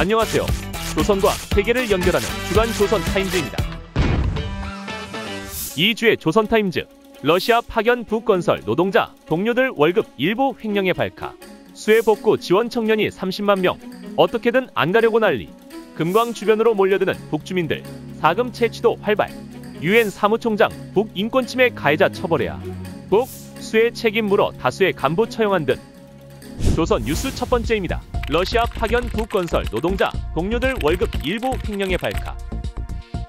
안녕하세요. 조선과 세계를 연결하는 주간 조선타임즈입니다. 2주의 조선타임즈. 러시아 파견 북건설 노동자, 동료들 월급 일부 횡령에 발카. 수해 복구 지원 청년이 30만 명. 어떻게든 안 가려고 난리. 금광 주변으로 몰려드는 북주민들. 사금 채취도 활발. 유엔 사무총장 북인권침해 가해자 처벌해야. 북 수해 책임 물어 다수의 간부 처형한 듯. 조선 뉴스 첫 번째입니다. 러시아 파견 북건설 노동자, 동료들 월급 일부 횡령에 발카.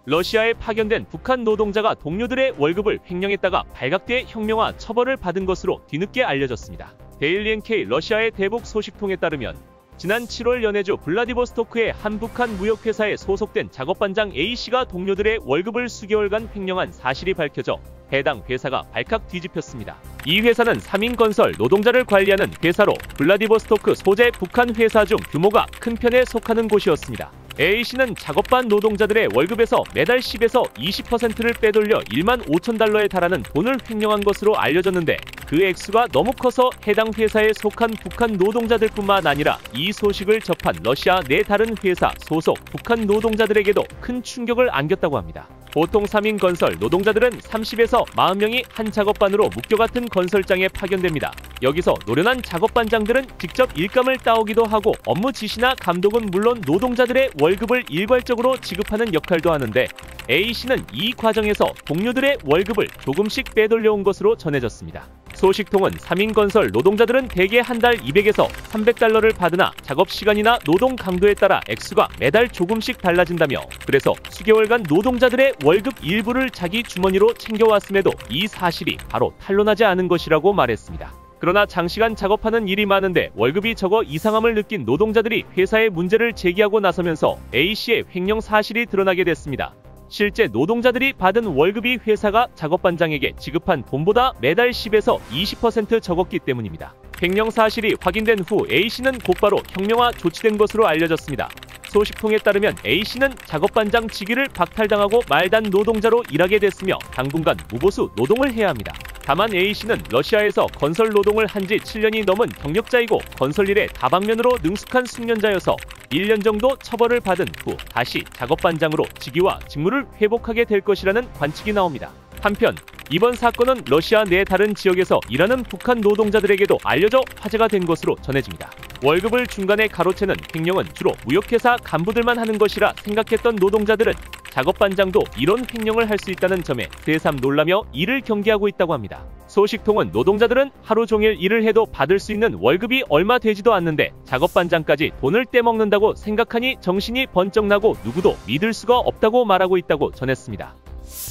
러시아에 파견된 북한 노동자가 동료들의 월급을 횡령했다가 발각돼 혁명화 처벌을 받은 것으로 뒤늦게 알려졌습니다. 데일리 NK 러시아의 대북 소식통에 따르면 지난 7월 연해주 블라디보스토크의 한 북한 무역회사에 소속된 작업반장 A씨가 동료들의 월급을 수개월간 횡령한 사실이 밝혀져 해당 회사가 발칵 뒤집혔습니다. 이 회사는 3인 건설 노동자를 관리하는 회사로 블라디보스토크 소재 북한 회사 중 규모가 큰 편에 속하는 곳이었습니다. A씨는 작업반 노동자들의 월급에서 매달 10에서 20%를 빼돌려 1만 5천 달러에 달하는 돈을 횡령한 것으로 알려졌는데 그 액수가 너무 커서 해당 회사에 속한 북한 노동자들뿐만 아니라 이 소식을 접한 러시아 내 다른 회사 소속 북한 노동자들에게도 큰 충격을 안겼다고 합니다. 보통 3인 건설 노동자들은 30에서 40명이 한 작업반으로 묶여 같은 건설장에 파견됩니다. 여기서 노련한 작업반장들은 직접 일감을 따오기도 하고 업무 지시나 감독은 물론 노동자들의 월급을 일괄적으로 지급하는 역할도 하는데 A씨는 이 과정에서 동료들의 월급을 조금씩 빼돌려온 것으로 전해졌습니다. 소식통은 3인 건설 노동자들은 대개 한 달 200에서 300달러를 받으나 작업 시간이나 노동 강도에 따라 액수가 매달 조금씩 달라진다며 그래서 수개월간 노동자들의 월급 일부를 자기 주머니로 챙겨왔음에도 이 사실이 바로 탄로나지 않은 것이라고 말했습니다. 그러나 장시간 작업하는 일이 많은데 월급이 적어 이상함을 느낀 노동자들이 회사에 문제를 제기하고 나서면서 A씨의 횡령 사실이 드러나게 됐습니다. 실제 노동자들이 받은 월급이 회사가 작업반장에게 지급한 돈보다 매달 10에서 20% 적었기 때문입니다. 횡령 사실이 확인된 후 A씨는 곧바로 혁명화 조치된 것으로 알려졌습니다. 소식통에 따르면 A씨는 작업반장 직위를 박탈당하고 말단 노동자로 일하게 됐으며 당분간 무보수 노동을 해야 합니다. 다만 A씨는 러시아에서 건설 노동을 한 지 7년이 넘은 경력자이고 건설일에 다방면으로 능숙한 숙련자여서 1년 정도 처벌을 받은 후 다시 작업반장으로 직위와 직무를 회복하게 될 것이라는 관측이 나옵니다. 한편 이번 사건은 러시아 내 다른 지역에서 일하는 북한 노동자들에게도 알려져 화제가 된 것으로 전해집니다. 월급을 중간에 가로채는 횡령은 주로 무역회사 간부들만 하는 것이라 생각했던 노동자들은 작업반장도 이런 횡령을 할 수 있다는 점에 새삼 놀라며 이를 경계하고 있다고 합니다. 소식통은 노동자들은 하루 종일 일을 해도 받을 수 있는 월급이 얼마 되지도 않는데 작업반장까지 돈을 떼먹는다고 생각하니 정신이 번쩍 나고 누구도 믿을 수가 없다고 말하고 있다고 전했습니다.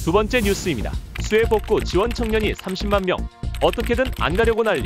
두 번째 뉴스입니다. 수해 복구 지원 청년이 30만 명. 어떻게든 안 가려고 난리.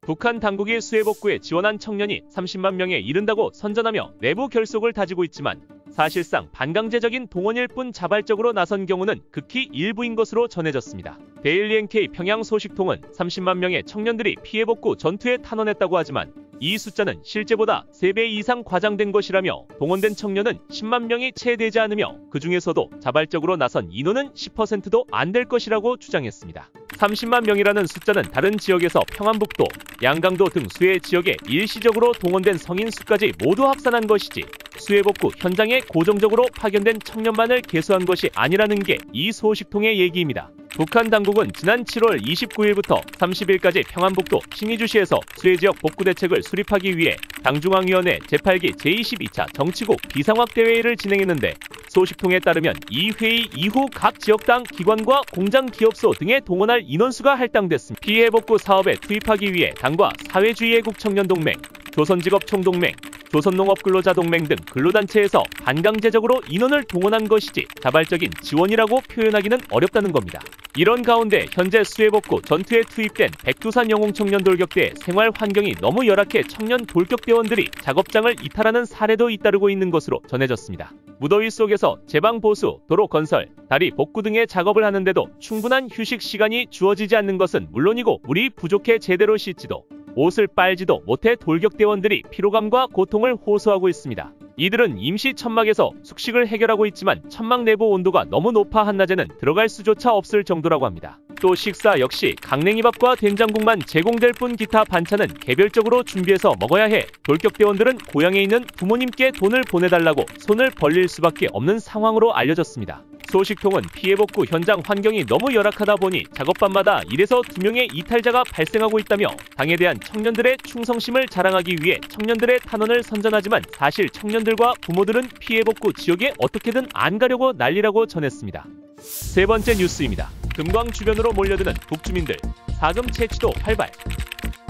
북한 당국이 수해 복구에 지원한 청년이 30만 명에 이른다고 선전하며 내부 결속을 다지고 있지만 사실상 반강제적인 동원일 뿐 자발적으로 나선 경우는 극히 일부인 것으로 전해졌습니다. 데일리 NK 평양 소식통은 30만 명의 청년들이 피해 복구 전투에 탄원했다고 하지만 이 숫자는 실제보다 3배 이상 과장된 것이라며 동원된 청년은 10만 명이 채 되지 않으며 그 중에서도 자발적으로 나선 인원은 10%도 안 될 것이라고 주장했습니다. 30만 명이라는 숫자는 다른 지역에서 평안북도, 양강도 등 수해 지역에 일시적으로 동원된 성인 수까지 모두 합산한 것이지 수해 복구 현장에 고정적으로 파견된 청년만을 계수한 것이 아니라는 게 이 소식통의 얘기입니다. 북한 당국은 지난 7월 29일부터 30일까지 평안북도 신의주시에서 수해 지역 복구 대책을 수립하기 위해 당중앙위원회 제8기 제22차 정치국 비상확대회의를 진행했는데 소식통에 따르면 이 회의 이후 각 지역당 기관과 공장 기업소 등에 동원할 인원수가 할당됐습니다. 피해 복구 사업에 투입하기 위해 당과 사회주의애국 청년동맹, 조선직업총동맹, 조선농업근로자동맹 등 근로단체에서 반강제적으로 인원을 동원한 것이지 자발적인 지원이라고 표현하기는 어렵다는 겁니다. 이런 가운데 현재 수해복구 전투에 투입된 백두산 영웅청년 돌격대의 생활 환경이 너무 열악해 청년 돌격대원들이 작업장을 이탈하는 사례도 잇따르고 있는 것으로 전해졌습니다. 무더위 속에서 제방 보수, 도로 건설, 다리 복구 등의 작업을 하는데도 충분한 휴식 시간이 주어지지 않는 것은 물론이고 물이 부족해 제대로 씻지도 옷을 빨지도 못해 돌격대원들이 피로감과 고통을 호소하고 있습니다. 이들은 임시 천막에서 숙식을 해결하고 있지만 천막 내부 온도가 너무 높아 한낮에는 들어갈 수조차 없을 정도라고 합니다. 또 식사 역시 강냉이밥과 된장국만 제공될 뿐 기타 반찬은 개별적으로 준비해서 먹어야 해 돌격대원들은 고향에 있는 부모님께 돈을 보내달라고 손을 벌릴 수밖에 없는 상황으로 알려졌습니다. 소식통은 피해 복구 현장 환경이 너무 열악하다 보니 작업반마다 1에서 2명의 이탈자가 발생하고 있다며 당에 대한 청년들의 충성심을 자랑하기 위해 청년들의 탄원을 선전하지만 사실 청년들과 부모들은 피해 복구 지역에 어떻게든 안 가려고 난리라고 전했습니다. 세 번째 뉴스입니다. 금광 주변으로 몰려드는 북주민들, 사금 채취도 활발.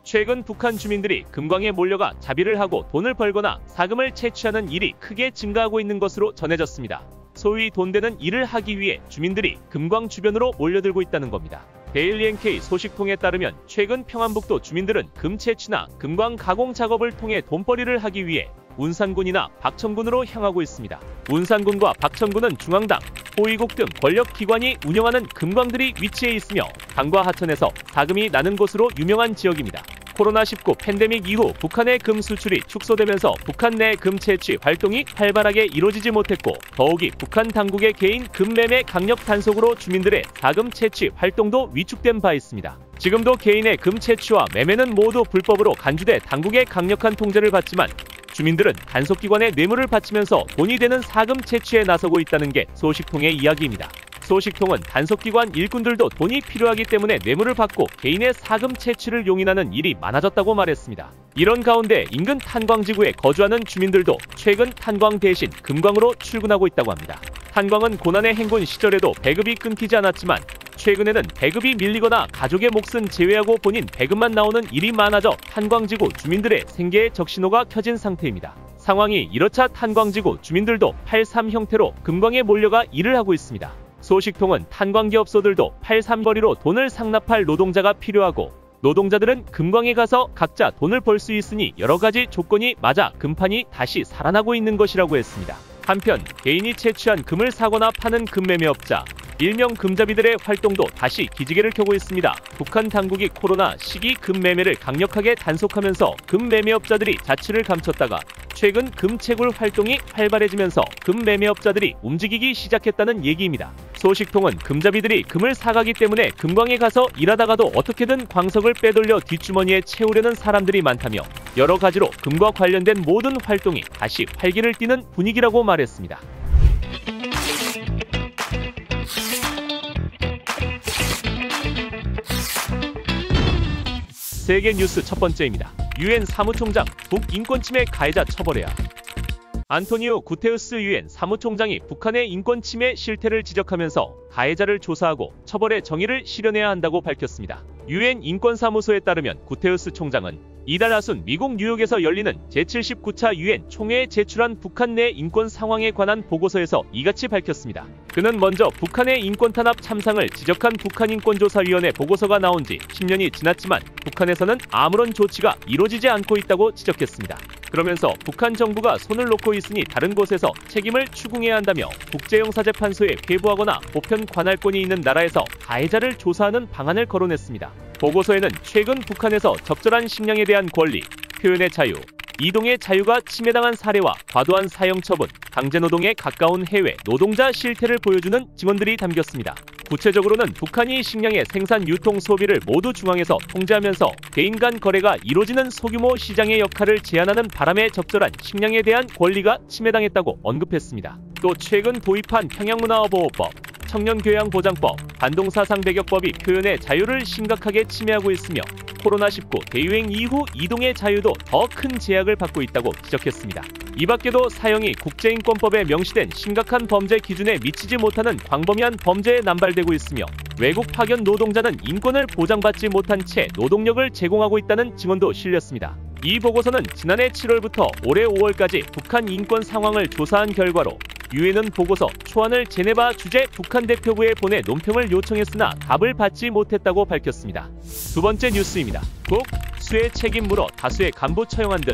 최근 북한 주민들이 금광에 몰려가 자비를 하고 돈을 벌거나 사금을 채취하는 일이 크게 증가하고 있는 것으로 전해졌습니다. 소위 돈 되는 일을 하기 위해 주민들이 금광 주변으로 몰려들고 있다는 겁니다. 데일리 NK 소식통에 따르면 최근 평안북도 주민들은 금 채취나 금광 가공 작업을 통해 돈벌이를 하기 위해 운산군이나 박천군으로 향하고 있습니다. 운산군과 박천군은 중앙당, 호위국 등 권력기관이 운영하는 금광들이 위치해 있으며 강과 하천에서 사금이 나는 곳으로 유명한 지역입니다. 코로나19 팬데믹 이후 북한의 금 수출이 축소되면서 북한 내 금 채취 활동이 활발하게 이루어지지 못했고 더욱이 북한 당국의 개인 금 매매 강력 단속으로 주민들의 사금 채취 활동도 위축된 바 있습니다. 지금도 개인의 금 채취와 매매는 모두 불법으로 간주돼 당국의 강력한 통제를 받지만 주민들은 단속기관에 뇌물을 바치면서 돈이 되는 사금 채취에 나서고 있다는 게 소식통의 이야기입니다. 소식통은 단속기관 일꾼들도 돈이 필요하기 때문에 뇌물을 받고 개인의 사금 채취를 용인하는 일이 많아졌다고 말했습니다. 이런 가운데 인근 탄광지구에 거주하는 주민들도 최근 탄광 대신 금광으로 출근하고 있다고 합니다. 탄광은 고난의 행군 시절에도 배급이 끊기지 않았지만 최근에는 배급이 밀리거나 가족의 몫은 제외하고 본인 배급만 나오는 일이 많아져 탄광지구 주민들의 생계에 적신호가 켜진 상태입니다. 상황이 이렇자 탄광지구 주민들도 8.3 형태로 금광에 몰려가 일을 하고 있습니다. 소식통은 탄광기업소들도 8.3거리로 돈을 상납할 노동자가 필요하고 노동자들은 금광에 가서 각자 돈을 벌 수 있으니 여러가지 조건이 맞아 금판이 다시 살아나고 있는 것이라고 했습니다. 한편 개인이 채취한 금을 사거나 파는 금매매업자, 일명 금잡이들의 활동도 다시 기지개를 켜고 있습니다. 북한 당국이 코로나 시기 금매매를 강력하게 단속하면서 금매매업자들이 자취를 감췄다가 최근 금채굴 활동이 활발해지면서 금매매업자들이 움직이기 시작했다는 얘기입니다. 소식통은 금잡이들이 금을 사가기 때문에 금광에 가서 일하다가도 어떻게든 광석을 빼돌려 뒷주머니에 채우려는 사람들이 많다며 여러 가지로 금과 관련된 모든 활동이 다시 활기를 띠는 분위기라고 말했습니다. 세계 뉴스 첫 번째입니다. UN 사무총장 북인권침해 가해자 처벌해야. 안토니오 구테우스 UN 사무총장이 북한의 인권침해 실태를 지적하면서 가해자를 조사하고 처벌의 정의를 실현해야 한다고 밝혔습니다. UN 인권사무소에 따르면 구테우스 총장은 이달 하순 미국 뉴욕에서 열리는 제79차 UN 총회에 제출한 북한 내 인권 상황에 관한 보고서에서 이같이 밝혔습니다. 그는 먼저 북한의 인권탄압 참상을 지적한 북한인권조사위원회 보고서가 나온 지 10년이 지났지만 북한에서는 아무런 조치가 이루어지지 않고 있다고 지적했습니다. 그러면서 북한 정부가 손을 놓고 있으니 다른 곳에서 책임을 추궁해야 한다며 국제형사재판소에 회부하거나 보편 관할권이 있는 나라에서 가해자를 조사하는 방안을 거론했습니다. 보고서에는 최근 북한에서 적절한 식량에 대한 권리, 표현의 자유, 이동의 자유가 침해당한 사례와 과도한 사형 처분, 강제노동에 가까운 해외 노동자 실태를 보여주는 증언들이 담겼습니다. 구체적으로는 북한이 식량의 생산, 유통, 소비를 모두 중앙에서 통제하면서 개인 간 거래가 이루어지는 소규모 시장의 역할을 제한하는 바람에 적절한 식량에 대한 권리가 침해당했다고 언급했습니다. 또 최근 도입한 평양문화보호법, 청년교양보장법, 반동사상배격법이 표현의 자유를 심각하게 침해하고 있으며 코로나19 대유행 이후 이동의 자유도 더 큰 제약을 받고 있다고 지적했습니다. 이 밖에도 사형이 국제인권법에 명시된 심각한 범죄 기준에 미치지 못하는 광범위한 범죄에 남발되고 있으며 외국 파견 노동자는 인권을 보장받지 못한 채 노동력을 제공하고 있다는 증언도 실렸습니다. 이 보고서는 지난해 7월부터 올해 5월까지 북한 인권 상황을 조사한 결과로 유엔은 보고서 초안을 제네바 주재 북한 대표부에 보내 논평을 요청했으나 답을 받지 못했다고 밝혔습니다. 두 번째 뉴스입니다. 북, 수해 책임 물어 다수의 간부 처형한 등.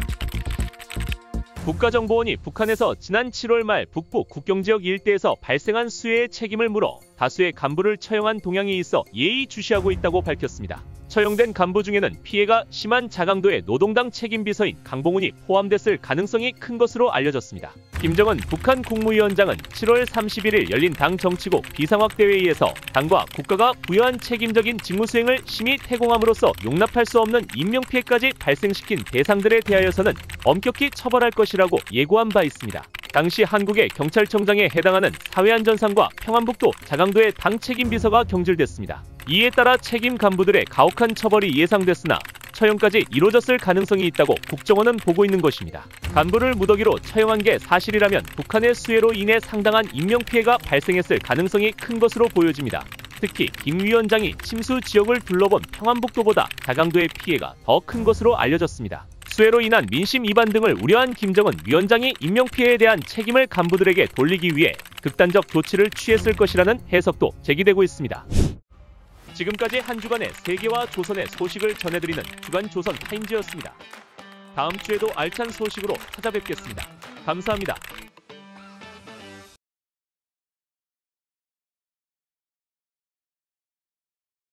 국가정보원이 북한에서 지난 7월 말 북부 국경지역 일대에서 발생한 수해의 책임을 물어 다수의 간부를 처형한 동향이 있어 예의주시하고 있다고 밝혔습니다. 처형된 간부 중에는 피해가 심한 자강도의 노동당 책임비서인 강봉훈이 포함됐을 가능성이 큰 것으로 알려졌습니다. 김정은 북한 국무위원장은 7월 31일 열린 당 정치국 비상확대회의에서 당과 국가가 부여한 책임적인 직무수행을 심히 태공함으로써 용납할 수 없는 인명피해까지 발생시킨 대상들에 대하여서는 엄격히 처벌할 것이라고 예고한 바 있습니다. 당시 한국의 경찰청장에 해당하는 사회안전상과 평안북도 자강도의 당 책임비서가 경질됐습니다. 이에 따라 책임 간부들의 가혹한 처벌이 예상됐으나 처형까지 이뤄졌을 가능성이 있다고 국정원은 보고 있는 것입니다. 간부를 무더기로 처형한 게 사실이라면 북한의 수해로 인해 상당한 인명피해가 발생했을 가능성이 큰 것으로 보여집니다. 특히 김 위원장이 침수 지역을 둘러본 평안북도보다 자강도의 피해가 더 큰 것으로 알려졌습니다. 수해로 인한 민심 이반 등을 우려한 김정은 위원장이 인명피해에 대한 책임을 간부들에게 돌리기 위해 극단적 조치를 취했을 것이라는 해석도 제기되고 있습니다. 지금까지 한 주간의 세계와 조선의 소식을 전해드리는 주간 조선 타임즈였습니다. 다음 주에도 알찬 소식으로 찾아뵙겠습니다. 감사합니다.